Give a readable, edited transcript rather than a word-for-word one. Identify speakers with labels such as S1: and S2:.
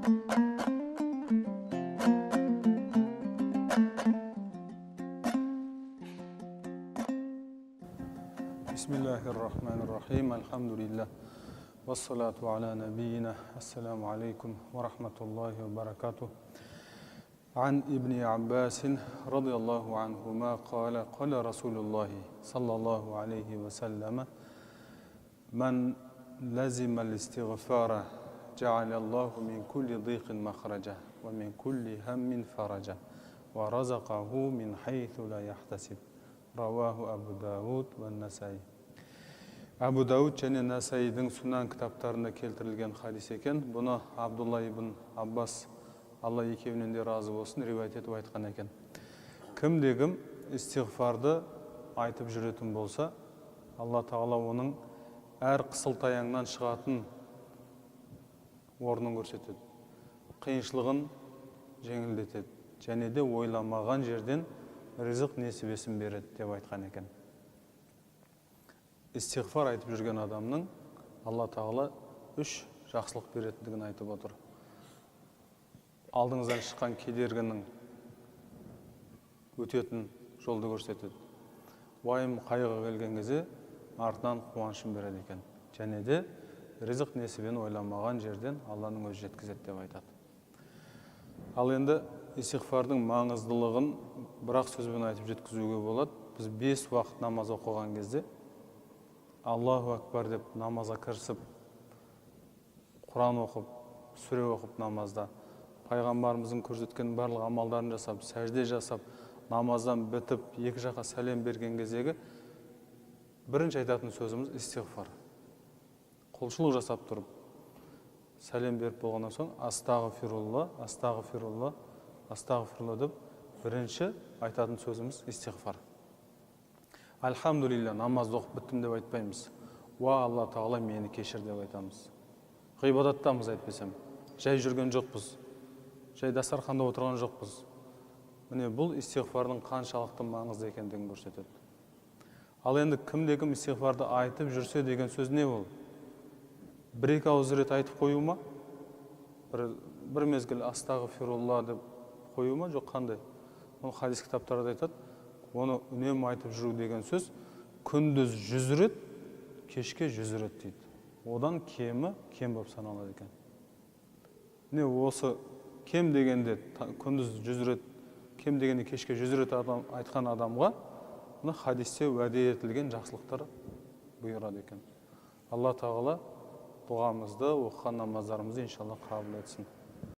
S1: Bismillahirrahmanirrahim. Alhamdulillah. Wassalatu ala nabiyyina. Assalamu alaikum wa rahmatullahi wa barakatuh. عن ابن عباس رضي الله عنهما قال قال رسول الله صلى الله عليه وسلم من لزم الاستغفار جعل الله من كل ضيق مخرجا ومن كل هم فرجا ورزقه من حيث لا يحتسب رواه أبو داود والنسائي. Абу Дауд және Насаидің Сунан кітаптарында келтірілген хадис екен. Бұны Абдулла ибн Аббас, Алла екеуінен де разы болсын, риуаят етіп айтқан екен. Кім-де-кім истиғфарды айтып жүретін болса, Алла Тағала оның әр қысылтаяңнан шығатын орнын көрсетеді. Қиыншылығын жеңілдетеді. Және де ойламаған жерден ризық несібесін береді деп айтқан екен. Истиғфар айтып жүрген адамның Алла Тағала 3 жақсылық беретіндігін айтып отыр. Алдыңыздан шыққан кедергінің өтетін жолды көрсетеді. Уайым қайғы келген кезде артынан қуанышын береді екен. Және де ризық несібені ойламаған жерден Алланың өзі жеткізеді деп айтады. Ал енді истиғфардың маңыздылығын бірақ сөзбен айтып жеткізуге болады. Біз 5 уақыт намаз оқыған кезде Аллаху акбар деп намазға кірісіп, Құран оқып, сүре оқып намазда, пайғамбарымыздың көрсеткен барлық амалдарын жасап, сәжде жасап, намаздан бітіп, екі жаққа сәлем берген кездегі бірінші айтатын сөзіміз истиғфар. Құлшылық жасап тұрып, сәлем беріп болғаннан соң астағфирулла, астағфирулла, астағфирулла деп бірінші айтатын сөзіміз истиғфар. Альхамдулилля, намазды оқып біттім деп айтпаймыз. Уа Алла Тағала мені кешір деп айтамыз. Ғибадаттамыз айтпесем. Жай жүрген жоқпыз. Жай дастарханда отырған жоқпыз. Міне бұл истиғфардың қаншалықты маңызды екендігін көрсетеді. Ал енді кім-де-кім истиғфарды айтып жүрсе деген сөз не ол? Бір-екі ауыз рет айтып қою ма? Бір мезгіл астағфирулла деп қою ма? Жоқ, қандай? Оны хадис кітаптарда айтады. Оны үнемі айтып жүру деген сөз күндіз 100 рет, кешке 100 рет дейді. Одан кем болып саналады екен. Не осы кем дегенде күндіз 100 рет, кем дегенде кешке 100 рет айтқан адамға хадисте уәде етілген жақсылықтар бұйырады екен. Алла Тағала дұғамызды, оқыған намаздарымызды иншалла қабыл етсін.